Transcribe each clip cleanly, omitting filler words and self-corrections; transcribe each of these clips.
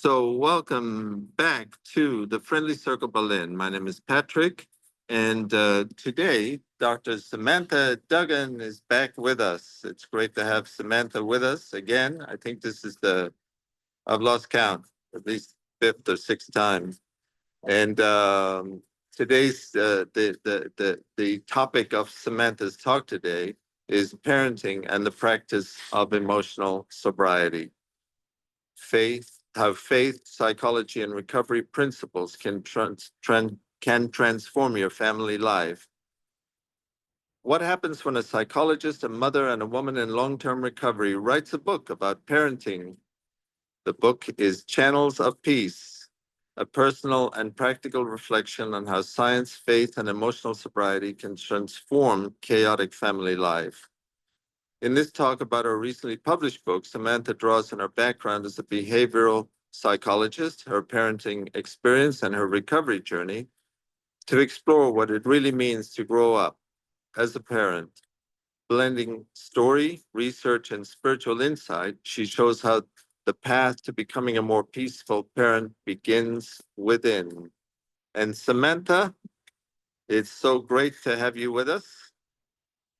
So welcome back to the Friendly Circle Berlin. My name is Patrick, and today Dr. Samantha Duggan is back with us. It's great to have Samantha with us again. I think this is I've lost count, at least fifth or sixth time. And today's, the topic of Samantha's talk today is parenting and the practice of emotional sobriety. How faith, psychology, and recovery principles can transform your family life. What happens when a psychologist, a mother, and a woman in long-term recovery writes a book about parenting? The book is Channels of Peace, a personal and practical reflection on how science, faith, and emotional sobriety can transform chaotic family life. In this talk about her recently published book, Samantha draws on her background as a behavioral psychologist, her parenting experience, and her recovery journey to explore what it really means to grow up as a parent. Blending story, research, and spiritual insight, she shows how the path to becoming a more peaceful parent begins within. And Samantha, it's so great to have you with us.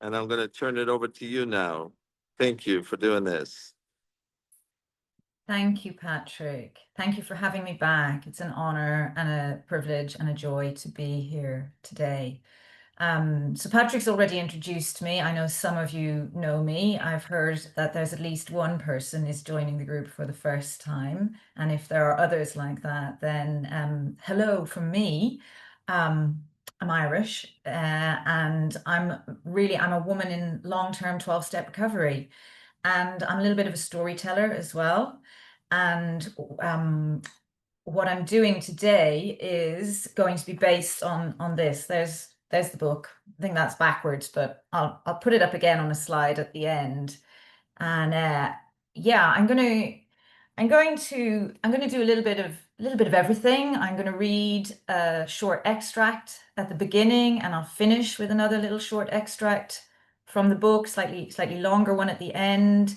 And I'm going to turn it over to you now. Thank you for doing this. Thank you, Patrick. Thank you for having me back. It's an honor and a privilege and a joy to be here today. So Patrick's already introduced me. I know some of you know me. I've heard that there's at least one person is joining the group for the first time. And if there are others like that, then hello from me. I'm Irish and I'm a woman in long-term 12-step recovery. And I'm a little bit of a storyteller as well. And what I'm doing today is going to be based on this. There's the book. I think that's backwards, but I'll put it up again on a slide at the end. And yeah, I'm going to do a little bit of everything. I'm going to read a short extract at the beginning, and I'll finish with another little short extract from the book, slightly longer one at the end.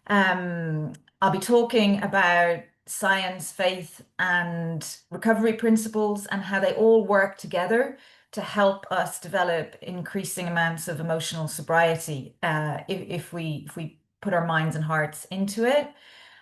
I'll be talking about science, faith, and recovery principles and how they all work together to help us develop increasing amounts of emotional sobriety if we put our minds and hearts into it.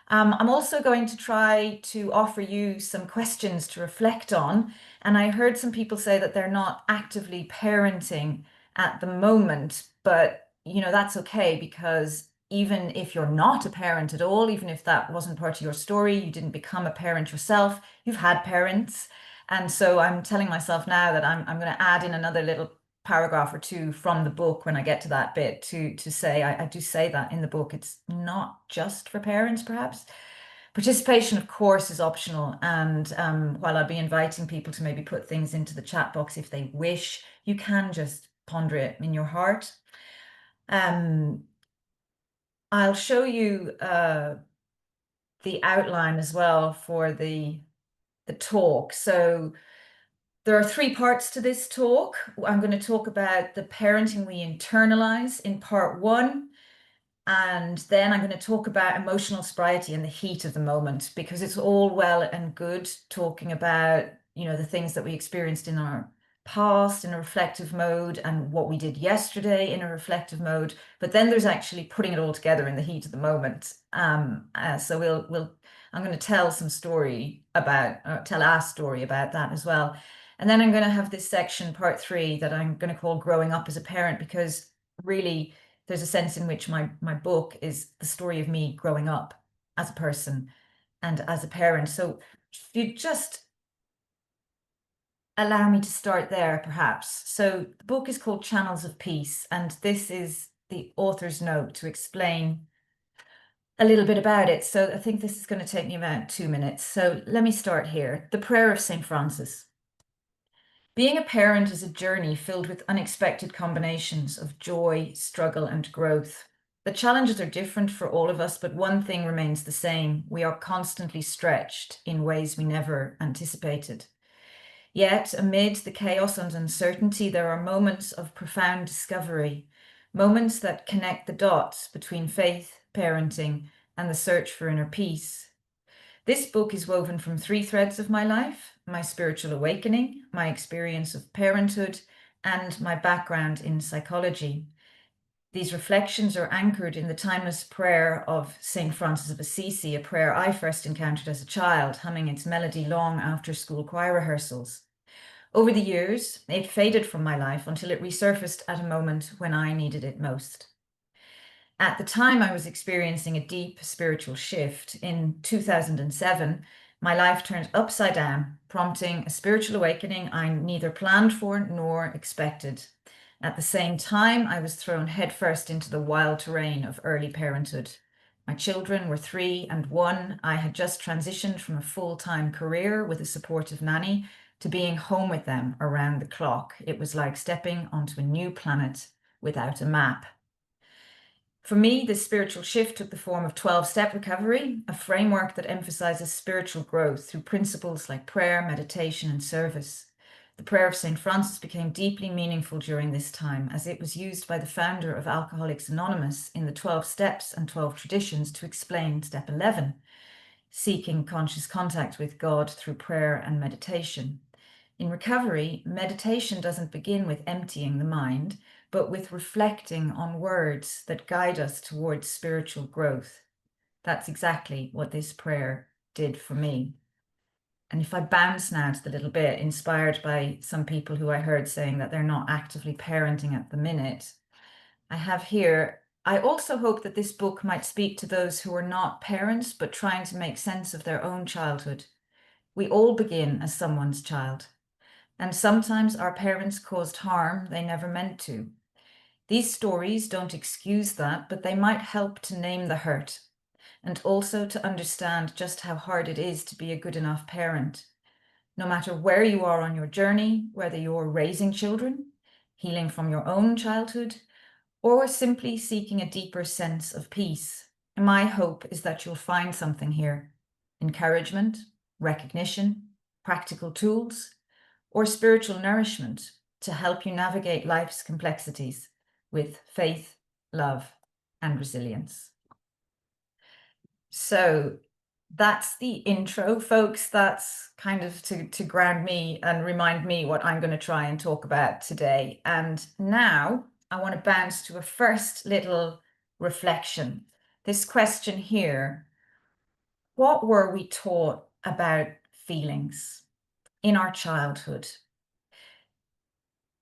I'm also going to try to offer you some questions to reflect on. And I heard some people say that they're not actively parenting at the moment, but that's okay, because even if you're not a parent at all, even if that wasn't part of your story, you didn't become a parent yourself, you've had parents. And so I'm telling myself now that I'm going to add in another little paragraph or two from the book when I get to that bit to say, I do say that in the book, it's not just for parents, perhaps. Participation, of course, is optional. And while I'll be inviting people to maybe put things into the chat box if they wish, you can just ponder it in your heart. I'll show you the outline as well for the talk. So there are three parts to this talk. I'm going to talk about the parenting we internalize in part one. And then I'm going to talk about emotional sobriety in the heat of the moment, because it's all well and good talking about, the things that we experienced in our past in a reflective mode and what we did yesterday in a reflective mode. But then there's actually putting it all together in the heat of the moment. So I'm going to tell our story about that as well. And then I'm going to have this section, part three, that I'm going to call Growing Up as a Parent, because really there's a sense in which my book is the story of me growing up as a person and as a parent. So if you just allow me to start there, perhaps. So the book is called Channels of Peace, and this is the author's note to explain a little bit about it. So I think this is going to take me about 2 minutes. So let me start here. The Prayer of St. Francis. Being a parent is a journey filled with unexpected combinations of joy, struggle, and growth. The challenges are different for all of us, but one thing remains the same. We are constantly stretched in ways we never anticipated. Yet, amid the chaos and uncertainty, there are moments of profound discovery, moments that connect the dots between faith, parenting, and the search for inner peace. This book is woven from 3 threads of my life: my spiritual awakening, my experience of parenthood, and my background in psychology. These reflections are anchored in the timeless prayer of St. Francis of Assisi, a prayer I first encountered as a child, humming its melody long after school choir rehearsals. Over the years, it faded from my life until it resurfaced at a moment when I needed it most. At the time, I was experiencing a deep spiritual shift. In 2007, my life turned upside down, prompting a spiritual awakening I neither planned for nor expected. At the same time, I was thrown headfirst into the wild terrain of early parenthood. My children were 3 and 1. I had just transitioned from a full-time career with a supportive nanny to being home with them around the clock. It was like stepping onto a new planet without a map. For me, this spiritual shift took the form of 12-step recovery, a framework that emphasizes spiritual growth through principles like prayer, meditation, and service. The prayer of St. Francis became deeply meaningful during this time, as it was used by the founder of Alcoholics Anonymous in the 12 Steps and 12 Traditions to explain step 11, seeking conscious contact with God through prayer and meditation. In recovery, meditation doesn't begin with emptying the mind, but with reflecting on words that guide us towards spiritual growth. That's exactly what this prayer did for me. And if I bounce now to the little bit, inspired by some people who I heard saying that they're not actively parenting at the minute, I have here, I also hope that this book might speak to those who are not parents, but trying to make sense of their own childhood. We all begin as someone's child, and sometimes our parents caused harm they never meant to. These stories don't excuse that, but they might help to name the hurt and also to understand just how hard it is to be a good enough parent. No matter where you are on your journey, whether you're raising children, healing from your own childhood, or simply seeking a deeper sense of peace, my hope is that you'll find something here: encouragement, recognition, practical tools, or spiritual nourishment to help you navigate life's complexities with faith, love, and resilience. So that's the intro, folks. That's kind of to ground me and remind me what I'm going to try and talk about today. And now I want to bounce to a first little reflection. This question here: what were we taught about feelings in our childhood?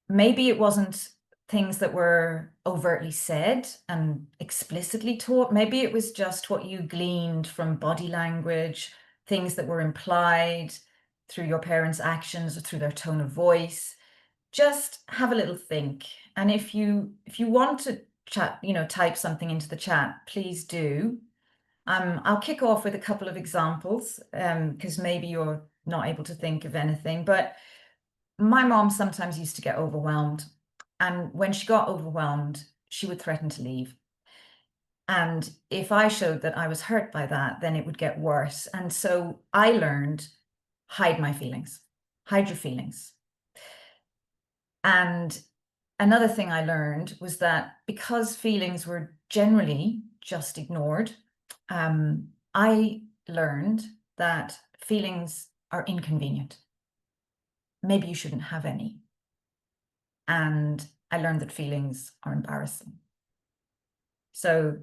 Maybe it wasn't things that were overtly said and explicitly taught. Maybe it was just what you gleaned from body language, things that were implied through your parents' actions or through their tone of voice. Just have a little think. And if you want to chat, type something into the chat, please do. I'll kick off with a couple of examples, because maybe you're not able to think of anything, but my mom sometimes used to get overwhelmed, and when she got overwhelmed, she would threaten to leave. And if I showed that I was hurt by that, then it would get worse. And so I learned, hide my feelings, hide your feelings. And another thing I learned was that because feelings were generally just ignored, I learned that feelings are inconvenient. Maybe you shouldn't have any. And I learned that feelings are embarrassing. So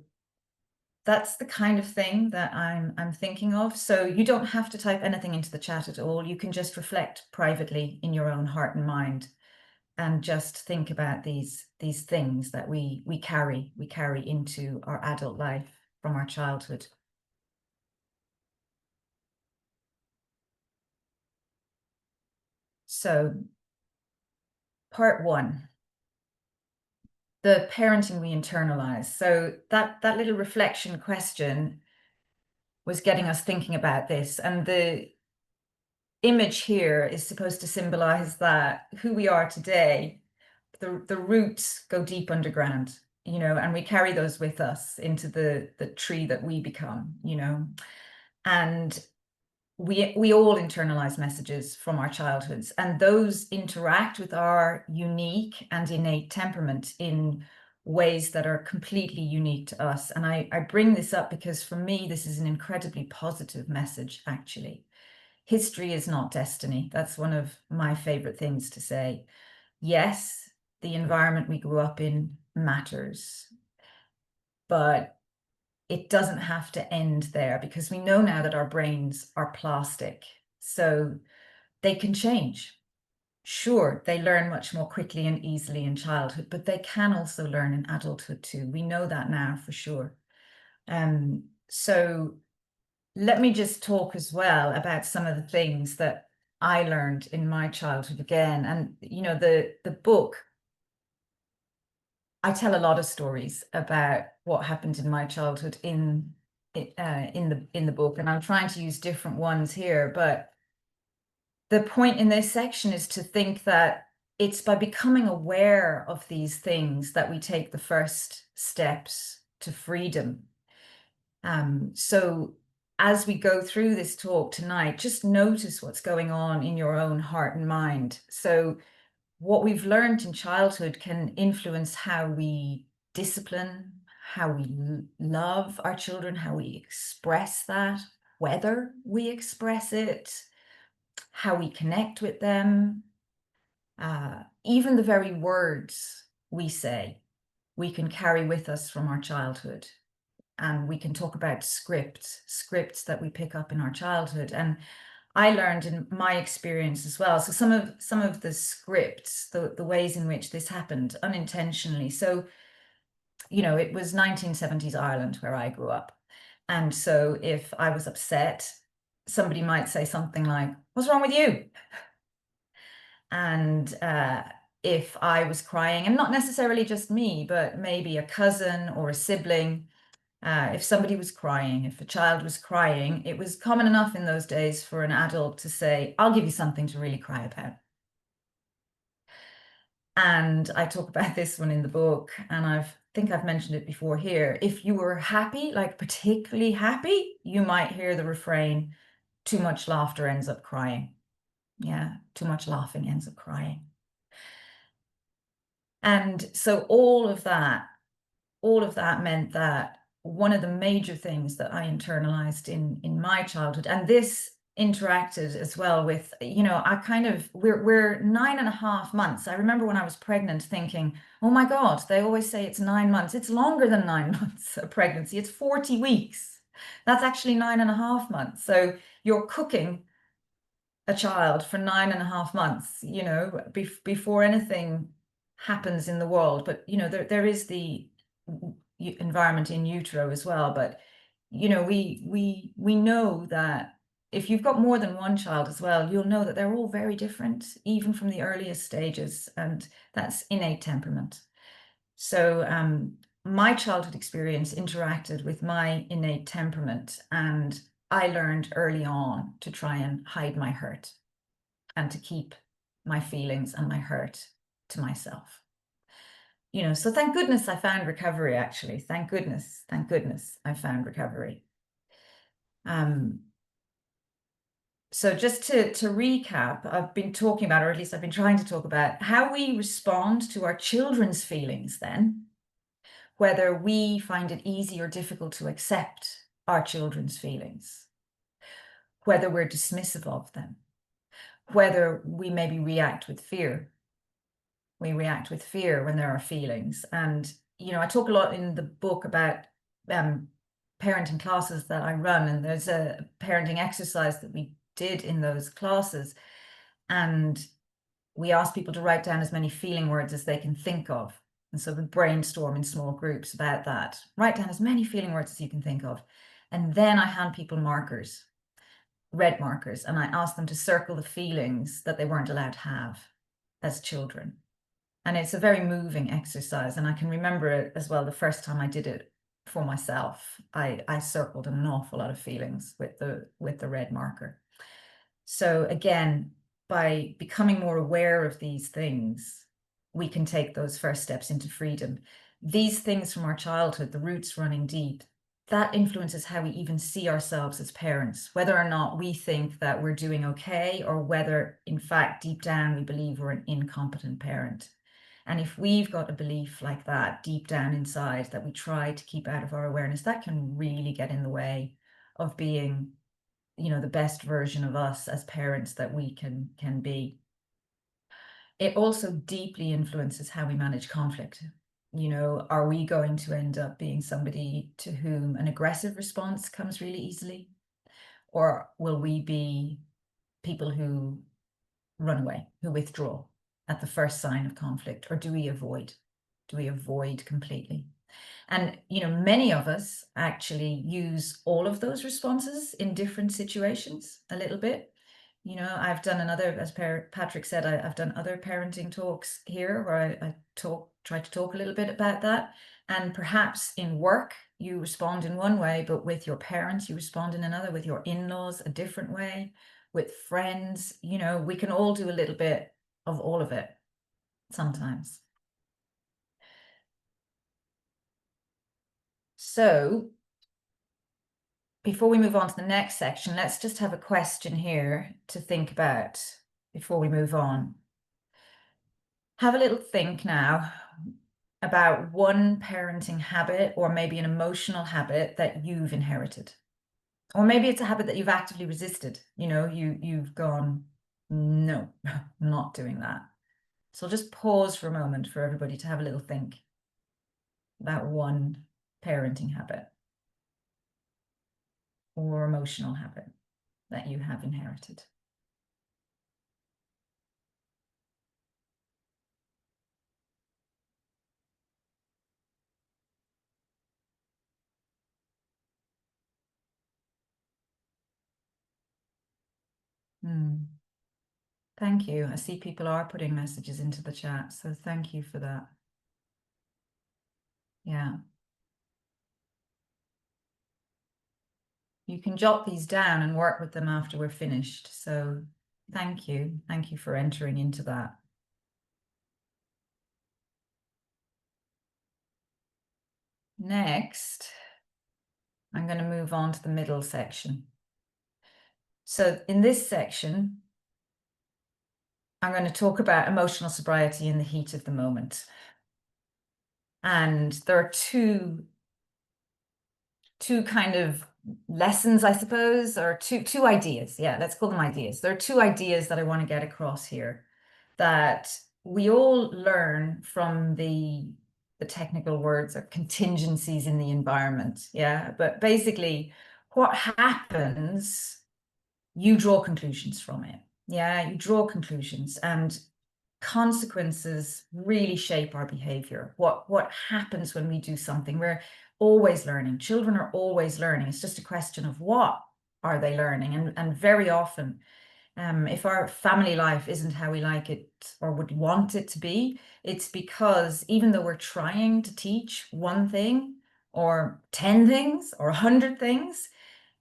that's the kind of thing that I'm thinking of. So you don't have to type anything into the chat at all. You can just reflect privately in your own heart and mind and just think about these things that we carry into our adult life from our childhood. So part 1, the parenting we internalize. So that little reflection question was getting us thinking about this. And the image here is supposed to symbolize that who we are today, the roots go deep underground, and we carry those with us into the tree that we become, and we all internalize messages from our childhoods, and those interact with our unique and innate temperament in ways that are completely unique to us. And I bring this up because for me, this is an incredibly positive message, actually. History is not destiny. That's one of my favorite things to say. Yes, the environment we grew up in matters, but it doesn't have to end there, because we know now that our brains are plastic, so they can change. Sure, they learn much more quickly and easily in childhood, but they can also learn in adulthood too. We know that now for sure. So let me just talk as well about some of the things that I learned in my childhood again. And, you know, the book, I tell a lot of stories about what happened in my childhood in the book, and I'm trying to use different ones here, but the point in this section is to think that it's by becoming aware of these things that we take the first steps to freedom. So as we go through this talk tonight, just notice what's going on in your own heart and mind. So what we've learned in childhood can influence how we discipline, how we love our children, how we express that, whether we express it, how we connect with them, even the very words we say, we can carry with us from our childhood. And we can talk about scripts that we pick up in our childhood. And I learned in my experience as well. So some of the scripts, the ways in which this happened unintentionally. So, you know, it was 1970s Ireland where I grew up. And so if I was upset, somebody might say something like, "What's wrong with you?" And if I was crying, and not necessarily just me, but maybe a cousin or a sibling, if somebody was crying, if a child was crying, it was common enough in those days for an adult to say, "I'll give you something to really cry about." And I talk about this one in the book, and I think I've mentioned it before here. If you were happy, like particularly happy, you might hear the refrain, "Too much laughter ends up crying." Yeah, too much laughing ends up crying. And so all of that meant that one of the major things that I internalized in my childhood, and this interacted as well with, you know, we're 9.5 months. I remember when I was pregnant thinking, oh my God, they always say it's 9 months. It's longer than 9 months of pregnancy. It's 40 weeks. That's actually 9.5 months. So you're cooking a child for 9.5 months, you know, before anything happens in the world. But, you know, there is the environment in utero as well. But, you know, we know that if you've got more than one child as well, you'll know that they're all very different, even from the earliest stages. And that's innate temperament. So my childhood experience interacted with my innate temperament, and I learned early on to try and hide my hurt and to keep my feelings and my hurt to myself. You know, so thank goodness I found recovery, actually. Thank goodness I found recovery. So just to recap, I've been talking about, or at least I've been trying to talk about, how we respond to our children's feelings then, whether we find it easy or difficult to accept our children's feelings, whether we're dismissive of them, whether we maybe react with fear. We react with fear when there are feelings. And, you know, I talk a lot in the book about parenting classes that I run, and there's a parenting exercise that we did in those classes. And we asked people to write down as many feeling words as they can think of. And so we brainstorm in small groups about that. Write down as many feeling words as you can think of. And then I hand people markers, red markers, and I ask them to circle the feelings that they weren't allowed to have as children. And it's a very moving exercise. And I can remember it as well, the first time I did it for myself, I circled an awful lot of feelings with the red marker. So again, by becoming more aware of these things, we can take those first steps into freedom. These things from our childhood, the roots running deep, that influences how we even see ourselves as parents, whether or not we think that we're doing okay, or whether, in fact, deep down, we believe we're an incompetent parent. And if we've got a belief like that deep down inside that we try to keep out of our awareness, that can really get in the way of being, the best version of us as parents that we can be. It also deeply influences how we manage conflict. Are we going to end up being somebody to whom an aggressive response comes really easily? Or will we be people who run away, who withdraw at the first sign of conflict? Or do we avoid? Do we avoid completely? And, many of us actually use all of those responses in different situations a little bit. I've done another, as Patrick said, I've done other parenting talks here where I try to talk a little bit about that. And perhaps in work, you respond in one way, but with your parents, you respond in another, with your in-laws, a different way, with friends. We can all do a little bit of all of it sometimes. So before we move on to the next section, let's just have a question here to think about before we move on. Have a little think now about one parenting habit or maybe an emotional habit that you've inherited. Or maybe it's a habit that you've actively resisted. You've gone, no, not doing that. So I'll just pause for a moment for everybody to have a little think about one parenting habit or emotional habit that you have inherited. Thank you. I see people are putting messages into the chat, so thank you for that. Yeah. You can jot these down and work with them after we're finished. So thank you. Thank you for entering into that. Next, I'm going to move on to the middle section. So in this section, I'm going to talk about emotional sobriety in the heat of the moment. And there are two kind of lessons, I suppose, or two ideas. Yeah, let's call them ideas. There are two ideas that I want to get across here that we all learn from the technical words are contingencies in the environment. Yeah, but basically what happens, you draw conclusions from it. Yeah, you draw conclusions, and consequences really shape our behavior. What happens when we do something? We're always learning. Children are always learning. It's just a question of what are they learning? And very often, if our family life isn't how we like it or would want it to be, it's because even though we're trying to teach one thing or 10 things or 100 things,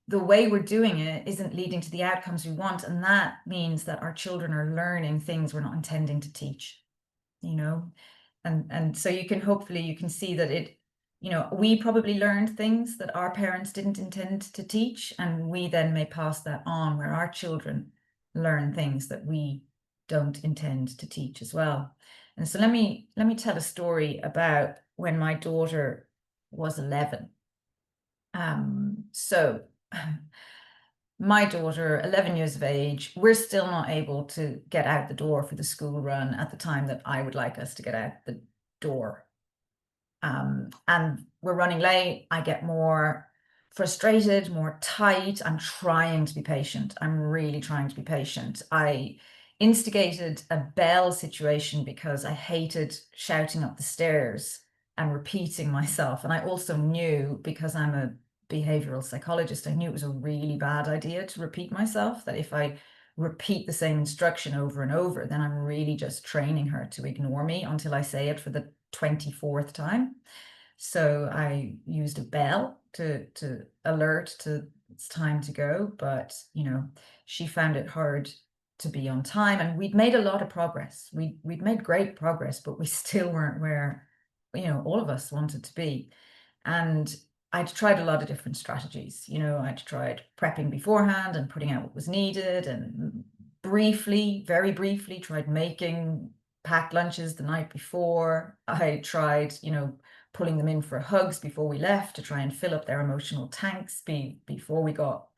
the way we're doing it isn't leading to the outcomes we want. And that means that our children are learning things we're not intending to teach, and so you can see that it, we probably learned things that our parents didn't intend to teach, and we then may pass that on where our children learn things that we don't intend to teach as well. And so let me tell a story about when my daughter was 11. So my daughter, 11 years of age, we're still not able to get out the door for the school run at the time that I would like us to get out the door. And we're running late. I get more frustrated, more tight. I'm trying to be patient. I'm really trying to be patient. I instigated a bell situation because I hated shouting up the stairs and repeating myself. And I also knew, because I'm a behavioral psychologist, I knew it was a really bad idea to repeat myself, that if I repeat the same instruction over and over, then I'm really just training her to ignore me until I say it for the 24th time. So I used a bell to alert to it's time to go, but she found it hard to be on time, and we'd made a lot of progress. We'd made great progress, but we still weren't where all of us wanted to be. And I'd tried a lot of different strategies. I'd tried prepping beforehand and putting out what was needed, and very briefly tried making packed lunches the night before. I tried, pulling them in for hugs before we left to try and fill up their emotional tanks before we got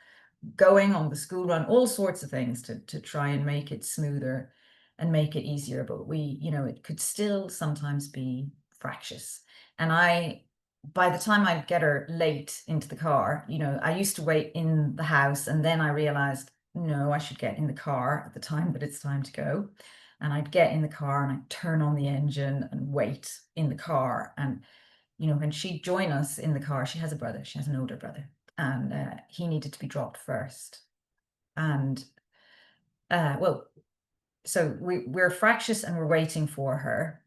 going on the school run, all sorts of things to try and make it smoother and make it easier. But it could still sometimes be fractious. And by the time I'd get her late into the car, I used to wait in the house, and then I realized, no, I should get in the car at the time that it's time to go. And I'd get in the car and I'd turn on the engine and wait in the car. And, when she'd join us in the car, she has a brother, she has an older brother, and he needed to be dropped first. And, so we're fractious and we're waiting for her.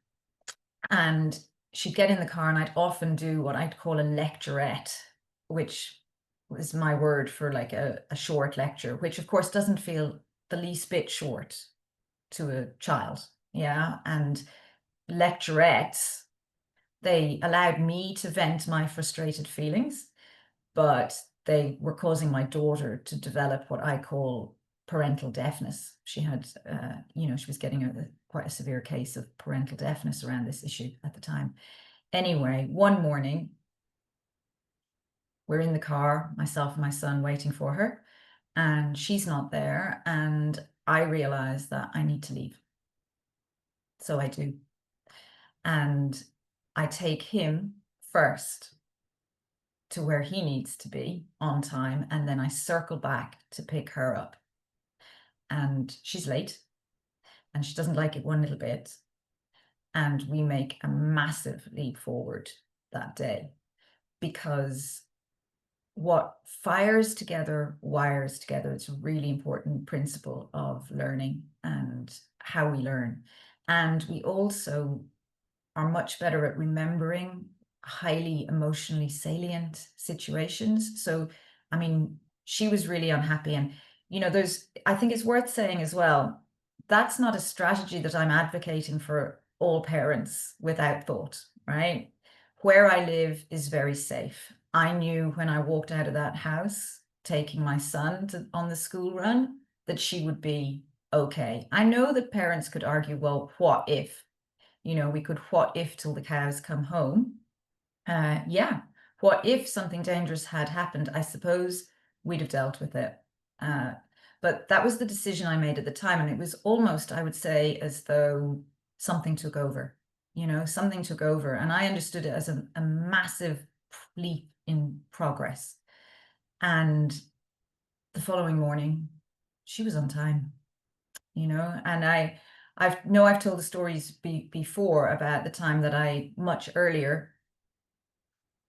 And she'd get in the car and I'd often do what I'd call a lecturette, which is my word for like a short lecture, which of course doesn't feel the least bit short to a child. Yeah. And lecturettes, they allowed me to vent my frustrated feelings, but they were causing my daughter to develop what I call parental deafness. She had, she was getting quite a severe case of parental deafness around this issue at the time. Anyway, one morning, we're in the car, myself and my son, waiting for her, and she's not there. And I realize that I need to leave. So I do. And I take him first to where he needs to be on time. And then I circle back to pick her up. And she's late and she doesn't like it one little bit. And we make a massive leap forward that day, because what fires together wires together. It's a really important principle of learning and how we learn. And we also are much better at remembering highly emotionally salient situations. So, I mean, she was really unhappy. And, I think it's worth saying as well, that's not a strategy that I'm advocating for all parents without thought, right? Where I live is very safe. I knew when I walked out of that house, taking my son on the school run, that she would be okay. I know that parents could argue, well, what if? We could what if till the cows come home. Yeah. What if something dangerous had happened? I suppose we'd have dealt with it. But that was the decision I made at the time. And it was almost, I would say, as though something took over, something took over. And I understood it as a massive leap in progress. And the following morning, she was on time, and I've told the stories before about the time that I much earlier,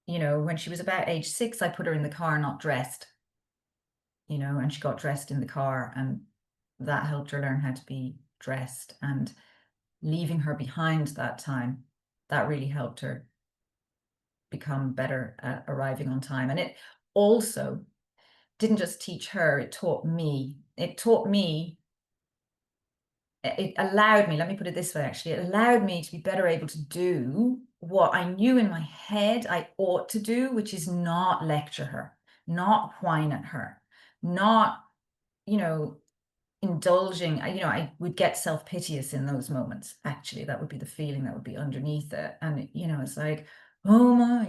when she was about age 6, I put her in the car not dressed, and she got dressed in the car, and that helped her learn how to be dressed. And leaving her behind that time, that really helped her become better at arriving on time. And it also didn't just teach her, it taught me. It allowed me, let me put it this way, actually, it allowed me to be better able to do what I knew in my head I ought to do, which is not lecture her, not whine at her, not, indulging. I would get self-piteous in those moments. Actually, that would be the feeling that would be underneath it. And, it's like, oh my,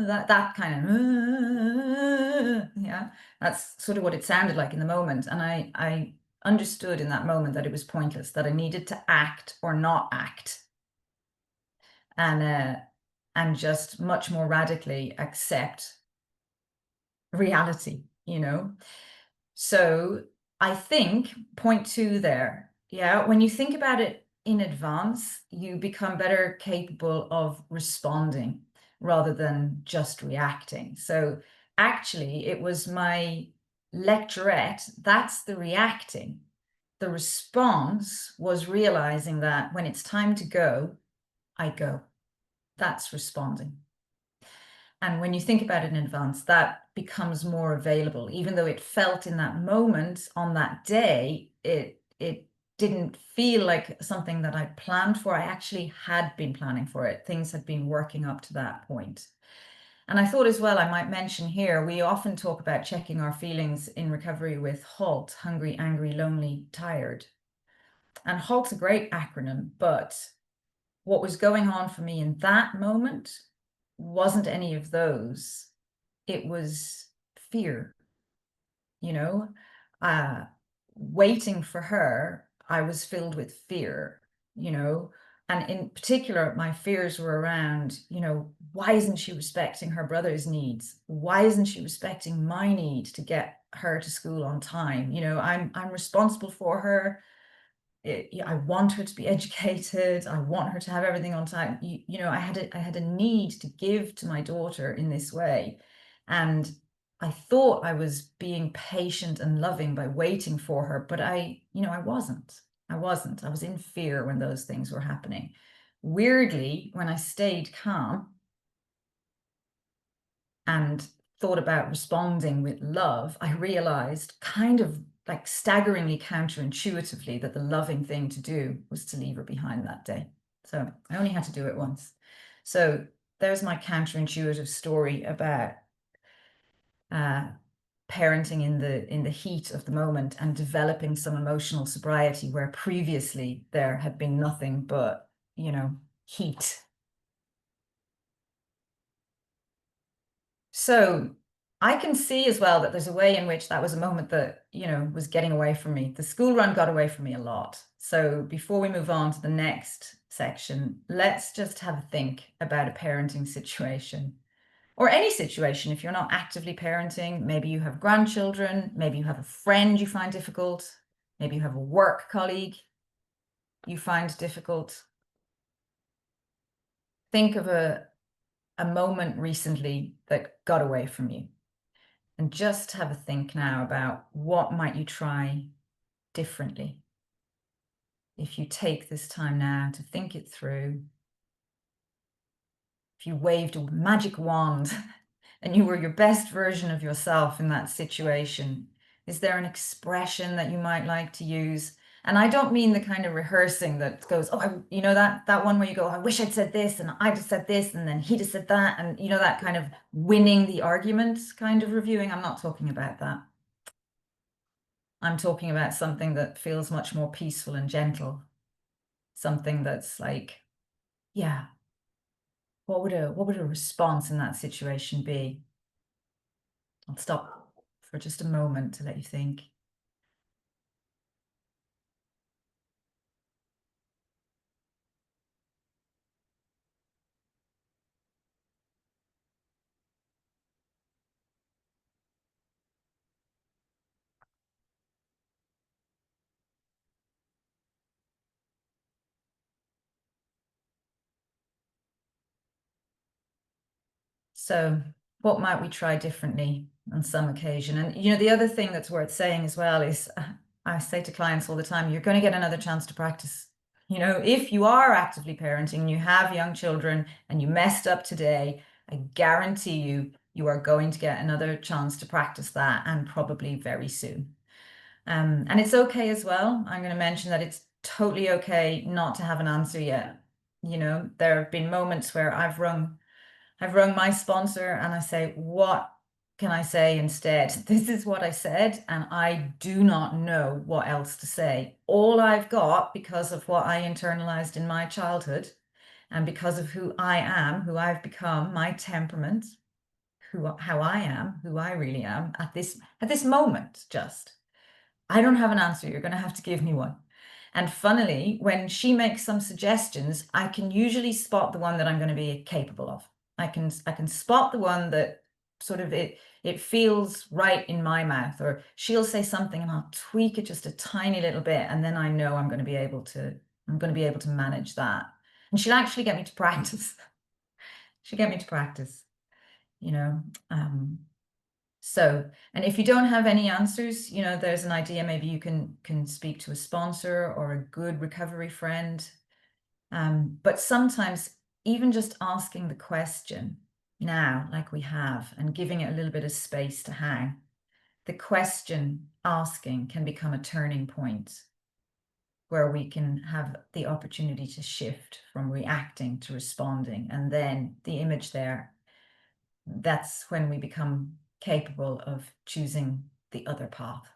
that kind of, yeah, that's sort of what it sounded like in the moment. And I understood in that moment that it was pointless, that I needed to act or not act, and just much more radically accept reality, So I think point 2 there, yeah, when you think about it in advance, you become better capable of responding rather than just reacting. So actually, it was my lecturette, that's the reacting. The response was realizing that when it's time to go, I go. That's responding. And when you think about it in advance, that becomes more available. Even though it felt in that moment on that day, it didn't feel like something that I planned for. I actually had been planning for it. Things had been working up to that point. And I thought as well, I might mention here, we often talk about checking our feelings in recovery with HALT, hungry, angry, lonely, tired. And HALT's a great acronym, but what was going on for me in that moment wasn't any of those. It was fear, you know, waiting for her. I was filled with fear, you know, and in particular, my fears were around, why isn't she respecting her brother's needs? Why isn't she respecting my need to get her to school on time? I'm responsible for her. I want her to be educated. I want her to have everything on time. I had a need to give to my daughter in this way. And I thought I was being patient and loving by waiting for her, but I wasn't. I wasn't. I was in fear when those things were happening. Weirdly, when I stayed calm and thought about responding with love, I realized, kind of like staggeringly counterintuitively, that the loving thing to do was to leave her behind that day. So I only had to do it once. So there's my counterintuitive story about parenting in the heat of the moment and developing some emotional sobriety where previously there had been nothing but, heat. So I can see as well that there's a way in which that was a moment that, was getting away from me. The school run got away from me a lot. So before we move on to the next section, let's just have a think about a parenting situation, or any situation. If you're not actively parenting, maybe you have grandchildren, maybe you have a friend you find difficult, maybe you have a work colleague you find difficult. Think of a moment recently that got away from you. And just have a think now about what might you try differently. If you take this time now to think it through, if you waved a magic wand and you were your best version of yourself in that situation, is there an expression that you might like to use? And I don't mean the kind of rehearsing that goes, that one where you go, I wish I'd said this, and I just said this, and then he just said that, and that kind of winning the argument kind of reviewing. I'm not talking about that. I'm talking about something that feels much more peaceful and gentle. Something that's like, yeah, what would a response in that situation be? I'll stop for just a moment to let you think. So what might we try differently on some occasion? And, the other thing that's worth saying as well is, I say to clients all the time, you're going to get another chance to practice. If you are actively parenting and you have young children and you messed up today, I guarantee you are going to get another chance to practice that, and probably very soon. And it's okay as well. I'm going to mention that it's totally okay not to have an answer yet. There have been moments where I've rung my sponsor and I say, what can I say instead? This is what I said, and I do not know what else to say. All I've got, because of what I internalized in my childhood, and because of who I am, who I've become, my temperament, how I am, who I really am at this moment, just. I don't have an answer. You're going to have to give me one. And funnily, when she makes some suggestions, I can usually spot the one that I'm going to be capable of. I can spot the one that sort of it feels right in my mouth, or she'll say something and I'll tweak it just a tiny little bit, and then I know I'm going to be able to manage that. And she'll actually get me to practice. She'll get me to practice, So, and if you don't have any answers, there's an idea, maybe you can speak to a sponsor or a good recovery friend. But sometimes even just asking the question now, like we have, and giving it a little bit of space to hang, the question asking can become a turning point where we can have the opportunity to shift from reacting to responding. And then the image there, that's when we become capable of choosing the other path.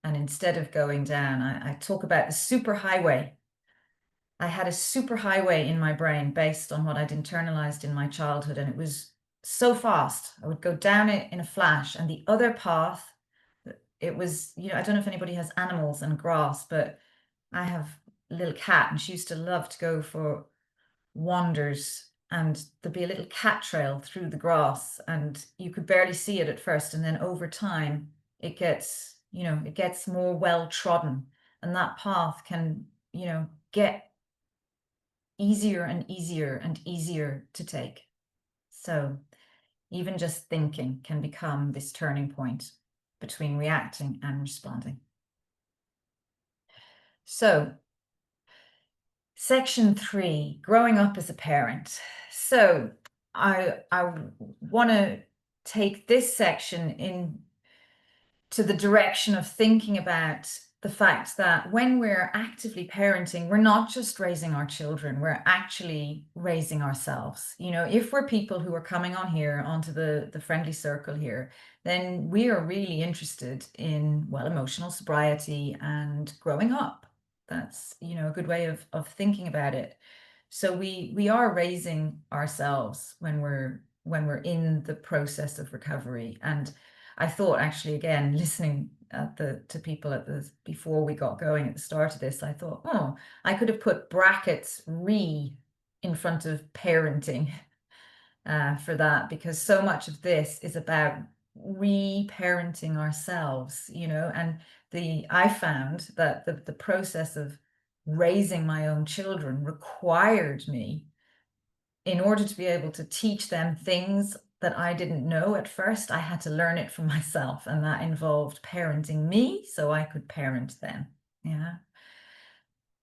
And instead of going down, I talk about the superhighway. I had a superhighway in my brain based on what I'd internalized in my childhood. And it was so fast. I would go down it in a flash. And the other path, it was, I don't know if anybody has animals and grass, but I have a little cat and she used to love to go for wanders, and there'd be a little cat trail through the grass and you could barely see it at first. And then over time, it gets more well trodden, and that path can, get easier and easier and easier to take. So even just thinking can become this turning point between reacting and responding. So, section 3, growing up as a parent. So I want to take this section in to the direction of thinking about the fact that when we're actively parenting, we're not just raising our children, we're actually raising ourselves. If we're people who are coming on here onto the friendly circle here, then we are really interested in, well, emotional sobriety and growing up. That's, a good way of thinking about it. So we are raising ourselves when we're in the process of recovery. And I thought, actually, again, listening to people before we got going at the start of this, I thought, oh, I could have put brackets in front of parenting for that, because so much of this is about re-parenting ourselves, and I found that the process of raising my own children required me, in order to be able to teach them things that I didn't know at first, I had to learn it for myself. And that involved parenting me so I could parent them. Yeah.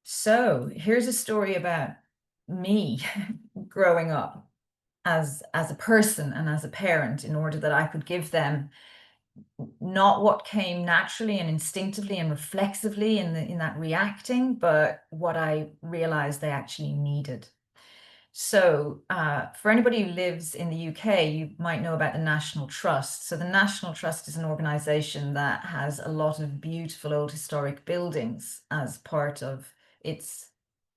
So here's a story about me growing up as a person and as a parent, in order that I could give them not what came naturally and instinctively and reflexively in that reacting, but what I realized they actually needed. So for anybody who lives in the UK, you might know about the National Trust. So the National Trust is an organization that has a lot of beautiful old historic buildings as part of its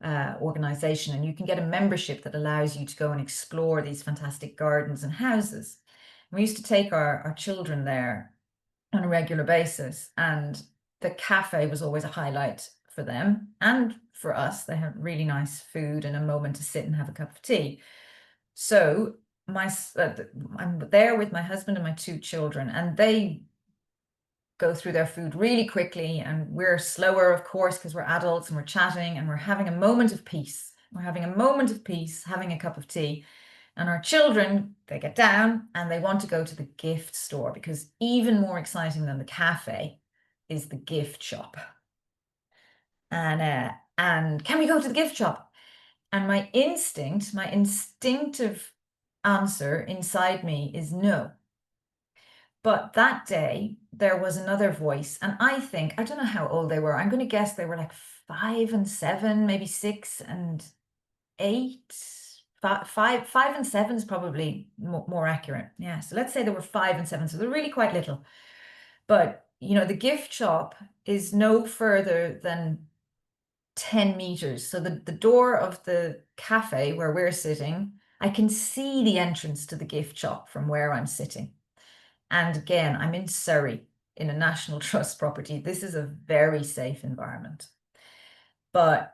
organization. And you can get a membership that allows you to go and explore these fantastic gardens and houses. And we used to take our children there on a regular basis, and the cafe was always a highlight for them and for us. They had really nice food and a moment to sit and have a cup of tea. So I'm there with my husband and my 2 children, and they go through their food really quickly, and we're slower, of course, because we're adults and we're chatting and we're having a moment of peace. We're having a moment of peace, having a cup of tea. And our children, they get down and they want to go to the gift store, because even more exciting than the cafe is the gift shop. And can we go to the gift shop? And my instinctive answer inside me is no. But that day there was another voice, and I don't know how old they were. I'm going to guess they were like 5 and 7, maybe 6 and 8. 5 and 7 is probably more accurate. Yeah, so let's say they were 5 and 7, so they're really quite little. But the gift shop is no further than 10 meters. So the door of the cafe where we're sitting, I can see the entrance to the gift shop from where I'm sitting. And again, I'm in Surrey, in a National Trust property. This is a very safe environment. But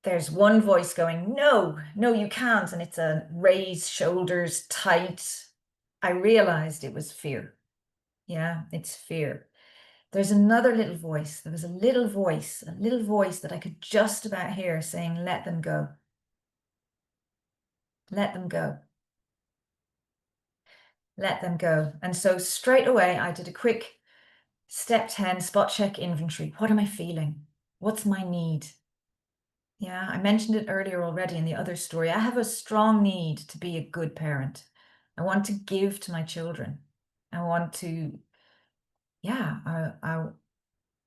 there's one voice going, no, you can't. And it's a raised shoulders, tight. I realized it was fear. Yeah, it's fear. There's another little voice. There was a little voice that I could just about hear saying, let them go. Let them go. Let them go. And so straight away, I did a quick step 10 spot check inventory. What am I feeling? What's my need? Yeah, I mentioned it earlier already in the other story. I have a strong need to be a good parent. I want to give to my children. I want to, yeah,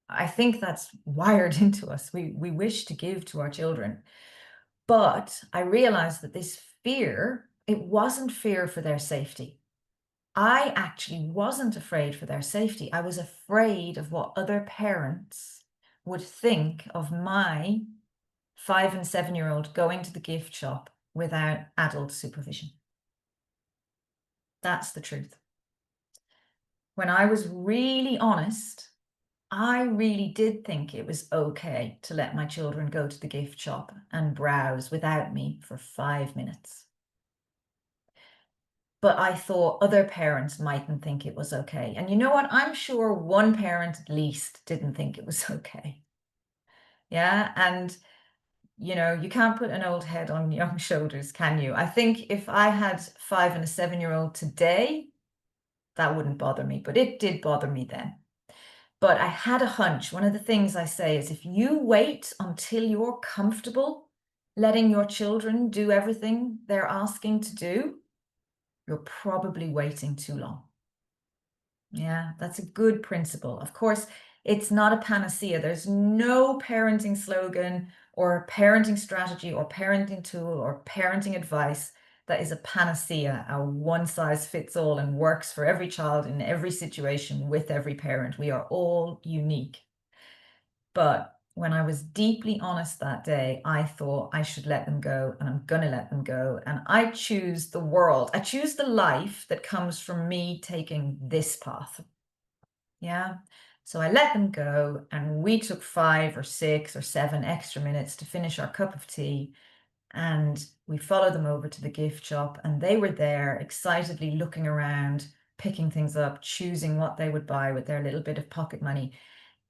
I think that's wired into us. We wish to give to our children. But I realized that this fear, it wasn't fear for their safety. I actually wasn't afraid for their safety. I was afraid of what other parents would think of my 5 and 7-year-old going to the gift shop without adult supervision. That's the truth. When I was really honest, I really did think it was okay to let my children go to the gift shop and browse without me for 5 minutes. But I thought other parents mightn't think it was okay. And you know what? I'm sure one parent at least didn't think it was okay. Yeah. And, you know, you can't put an old head on young shoulders, can you? I think if I had 5 and a 7-year-old today, that wouldn't bother me, but it did bother me then. But I had a hunch. One of the things I say is if you wait until you're comfortable letting your children do everything they're asking to do, you're probably waiting too long. Yeah, that's a good principle. Of course, it's not a panacea. There's no parenting slogan or parenting strategy or parenting tool or parenting advice that is a panacea, a one size fits all and works for every child in every situation with every parent. We are all unique. But when I was deeply honest that day, I thought I should let them go and I'm going to let them go. And I choose the world. I choose the life that comes from me taking this path. Yeah. So I let them go and we took 5 or 6 or 7 extra minutes to finish our cup of tea. And we followed them over to the gift shop and they were there excitedly looking around, picking things up, choosing what they would buy with their little bit of pocket money.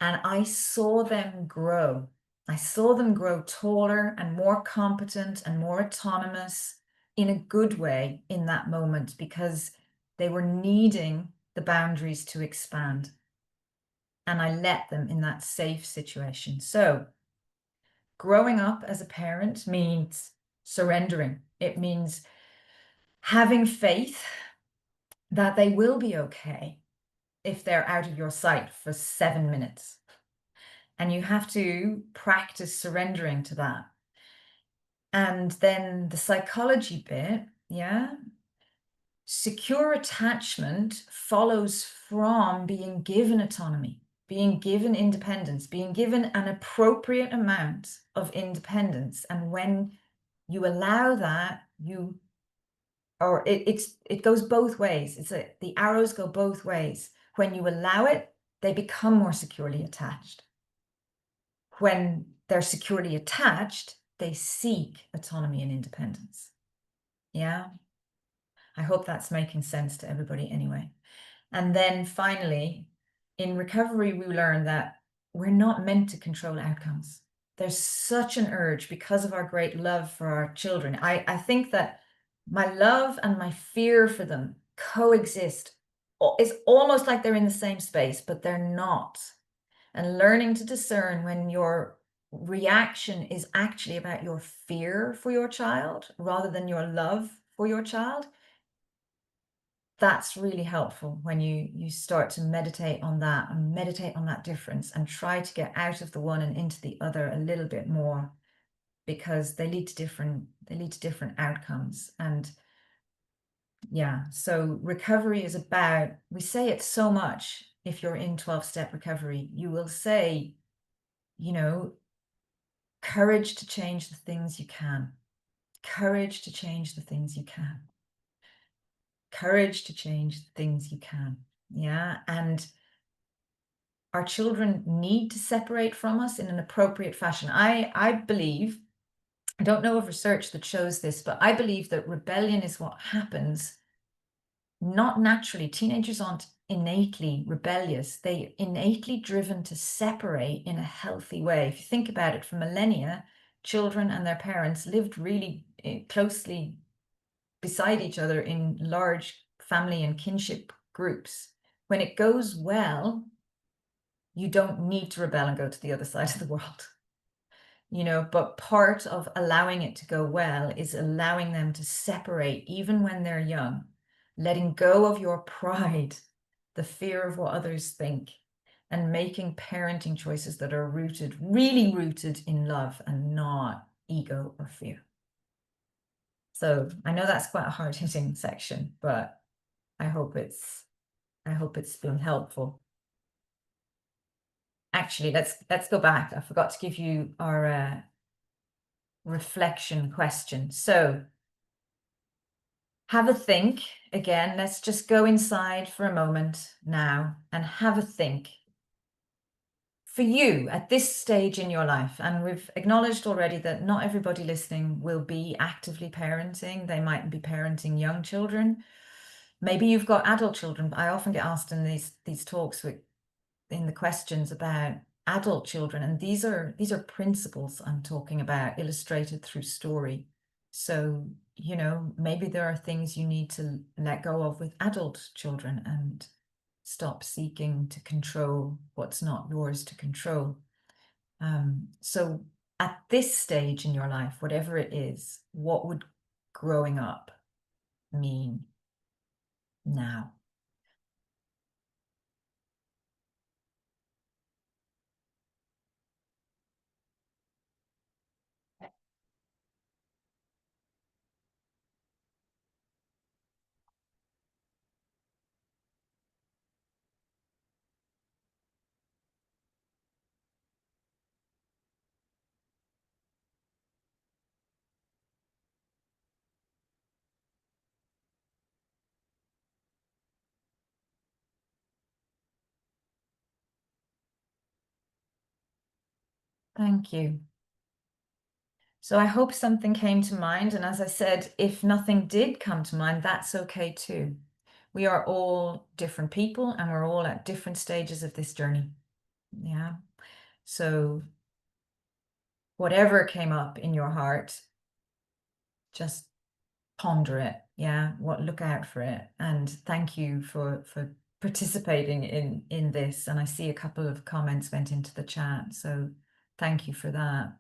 And I saw them grow. I saw them grow taller and more competent and more autonomous in a good way in that moment because they were needing the boundaries to expand. And I let them in that safe situation. So growing up as a parent means surrendering. It means having faith that they will be okay if they're out of your sight for 7 minutes. And you have to practice surrendering to that. And then the psychology bit, yeah. Secure attachment follows from being given autonomy, being given independence, being given an appropriate amount of independence. And when you allow that, it goes both ways. The arrows go both ways. When you allow it, they become more securely attached. When they're securely attached, they seek autonomy and independence. Yeah. I hope that's making sense to everybody anyway. And then finally, in recovery, we learn that we're not meant to control outcomes. There's such an urge because of our great love for our children. I think that my love and my fear for them coexist. It's almost like they're in the same space, but they're not. And learning to discern when your reaction is actually about your fear for your child rather than your love for your child, that's really helpful when you start to meditate on that and meditate on that difference and try to get out of the one and into the other a little bit more because they lead to different outcomes. And yeah, so recovery is about, we say it so much. If you're in 12-step recovery, you will say, you know, courage to change the things you can. Courage to change the things you can. Courage to change the things you can. Yeah. And our children need to separate from us in an appropriate fashion. I believe, I don't know of research that shows this, but I believe that rebellion is what happens not naturally. Teenagers aren't innately rebellious. They're innately driven to separate in a healthy way. If you think about it, for millennia, children and their parents lived really closely beside each other in large family and kinship groups. When it goes well, you don't need to rebel and go to the other side of the world. But part of allowing it to go well is allowing them to separate even when they're young, letting go of your pride, the fear of what others think, and making parenting choices that are really rooted in love and not ego or fear. So I know that's quite a hard-hitting section, but I hope it's been helpful. Actually, let's go back. I forgot to give you our reflection question. So have a think again. Let's just go inside for a moment now and have a think. For you at this stage in your life, and we've acknowledged already that not everybody listening will be actively parenting. They might be parenting young children. Maybe you've got adult children. I often get asked in these talks in the questions about adult children, and these are principles I'm talking about, illustrated through story. So, you know, maybe there are things you need to let go of with adult children and stop seeking to control what's not yours to control. So at this stage in your life, whatever it is, what would growing up mean now? Thank you. So I hope something came to mind. And as I said, if nothing did come to mind, that's okay too. We are all different people and we're all at different stages of this journey. Yeah. So whatever came up in your heart, just ponder it. Yeah. Look out for it. And thank you for participating in this. And I see a couple of comments went into the chat. So thank you for that.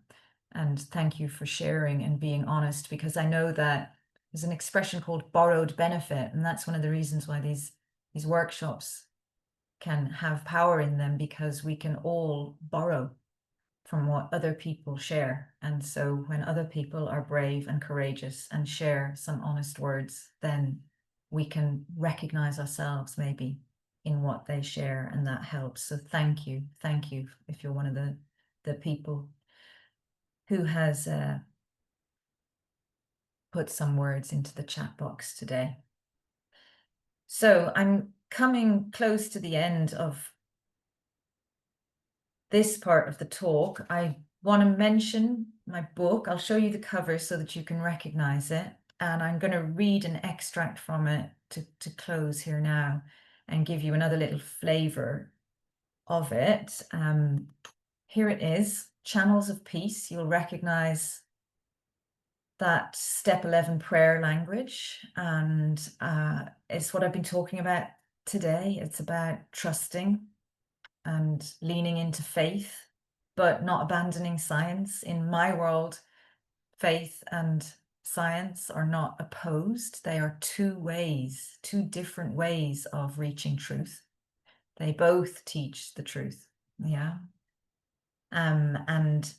And thank you for sharing and being honest, because I know that there's an expression called borrowed benefit. And that's one of the reasons why these workshops can have power in them, because we can all borrow from what other people share. And so when other people are brave and courageous and share some honest words, then we can recognize ourselves maybe in what they share, and that helps. So thank you if you're one of the people who has put some words into the chat box today. So I'm coming close to the end of this part of the talk. I want to mention my book. I'll show you the cover so that you can recognize it. And I'm going to read an extract from it to close here now and give you another little flavor of it. Here it is, Channels of Peace. You'll recognize that step 11 prayer language, and it's what I've been talking about today. It's about trusting and leaning into faith, but not abandoning science. In my world, faith and science are not opposed. They are two different ways of reaching truth. They both teach the truth. Yeah. And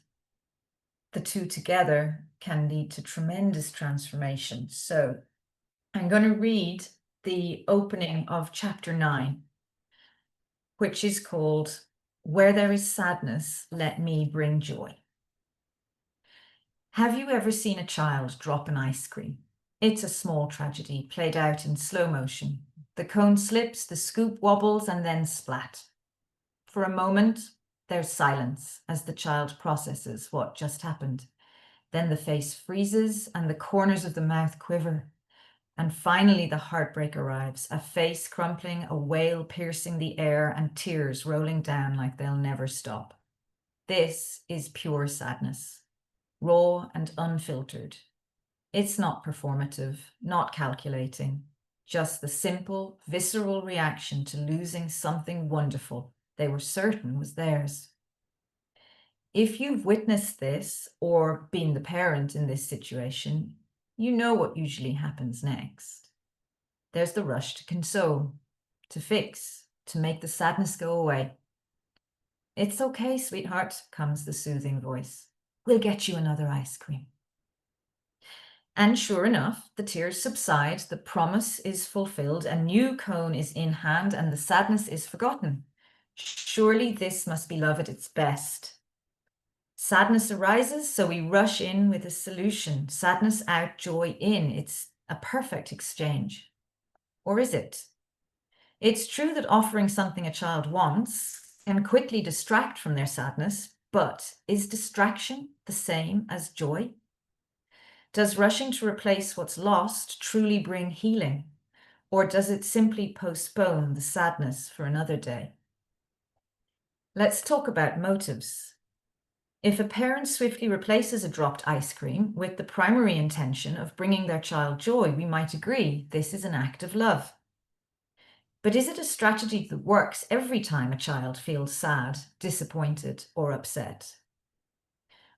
the two together can lead to tremendous transformation. So I'm going to read the opening of chapter 9, which is called Where There Is Sadness, Let Me Bring Joy. Have you ever seen a child drop an ice cream? It's a small tragedy played out in slow motion. The cone slips, the scoop wobbles, and then splat. For a moment, there's silence as the child processes what just happened. Then the face freezes and the corners of the mouth quiver. And finally, the heartbreak arrives, a face crumpling, a wail piercing the air, and tears rolling down like they'll never stop. This is pure sadness, raw and unfiltered. It's not performative, not calculating, just the simple, visceral reaction to losing something wonderful they were certain was theirs. If you've witnessed this or been the parent in this situation, you know what usually happens next. There's the rush to console, to fix, to make the sadness go away. It's okay, sweetheart, comes the soothing voice. We'll get you another ice cream. And sure enough, the tears subside, the promise is fulfilled, a new cone is in hand, and the sadness is forgotten. Surely this must be love at its best. Sadness arises, so we rush in with a solution. Sadness out, joy in. It's a perfect exchange. Or is it? It's true that offering something a child wants can quickly distract from their sadness, but is distraction the same as joy? Does rushing to replace what's lost truly bring healing, or does it simply postpone the sadness for another day? Let's talk about motives. If a parent swiftly replaces a dropped ice cream with the primary intention of bringing their child joy, we might agree this is an act of love. But is it a strategy that works every time a child feels sad, disappointed, or upset?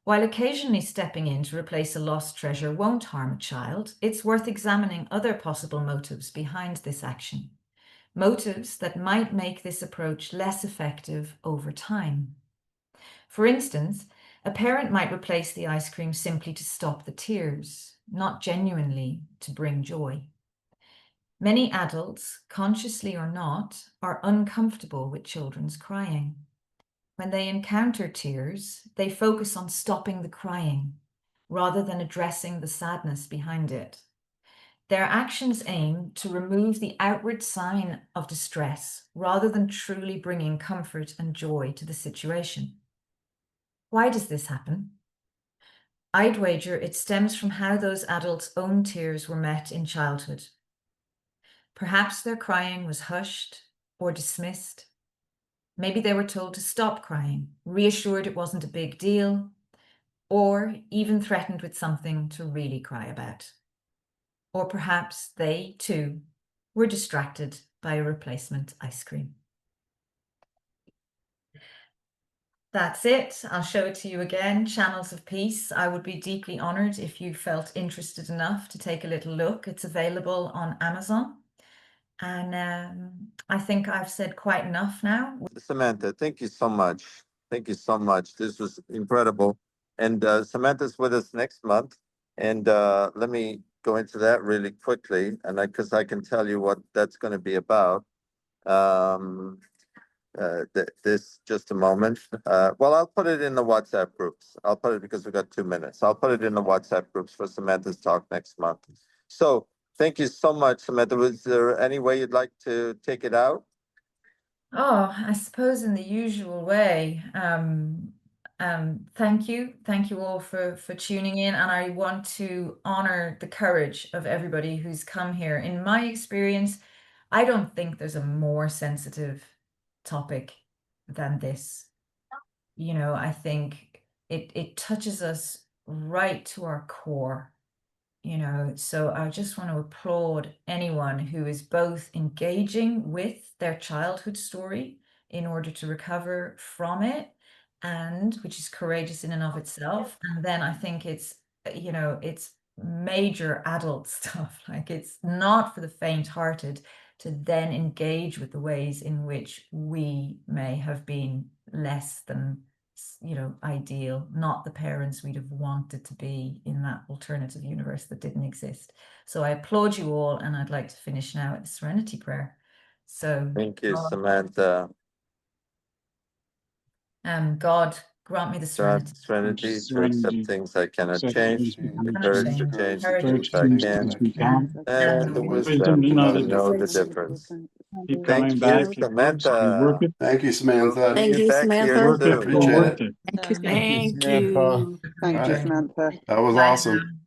While occasionally stepping in to replace a lost treasure won't harm a child, it's worth examining other possible motives behind this action. Motives that might make this approach less effective over time. For instance, a parent might replace the ice cream simply to stop the tears, not genuinely to bring joy. Many adults, consciously or not, are uncomfortable with children's crying. When they encounter tears, they focus on stopping the crying rather than addressing the sadness behind it. Their actions aim to remove the outward sign of distress rather than truly bringing comfort and joy to the situation. Why does this happen? I'd wager it stems from how those adults' own tears were met in childhood. Perhaps their crying was hushed or dismissed. Maybe they were told to stop crying, reassured it wasn't a big deal, or even threatened with something to really cry about. Or perhaps they, too, were distracted by a replacement ice cream. That's it. I'll show it to you again. Channels of Peace. I would be deeply honored if you felt interested enough to take a little look. It's available on Amazon. And I think I've said quite enough now. Samantha, thank you so much. Thank you so much. This was incredible. And Samantha's with us next month. And let me go into that really quickly, and because I can tell you what that's going to be about. This just a moment. Well, I'll put it in the WhatsApp groups. I'll put it because we've got 2 minutes. I'll put it in the WhatsApp groups for Samantha's talk next month. So thank you so much, Samantha. Was there any way you'd like to take it out? Oh, I suppose in the usual way. Thank you. Thank you all for tuning in. And I want to honor the courage of everybody who's come here. In my experience, I don't think there's a more sensitive topic than this. You know, I think it touches us right to our core. You know, so I just want to applaud anyone who is both engaging with their childhood story in order to recover from it, and which is courageous in and of itself. And then I think it's, you know, it's major adult stuff. Like, it's not for the faint-hearted to then engage with the ways in which we may have been less than, you know, ideal, not the parents we'd have wanted to be in that alternative universe that didn't exist. So I applaud you all, and I'd like to finish now at the Serenity Prayer. So Thank you, Samantha. God, grant me the serenity. Serenity to accept things I cannot change, the courage to change Courage things I can, and the wisdom to know the difference. Keep Thank coming back. you, Samantha. Thank you, Samantha. Thank you, Back here Samantha. soon. Appreciate it. Thank you, Samantha. Thank you, All right. Samantha. That was awesome.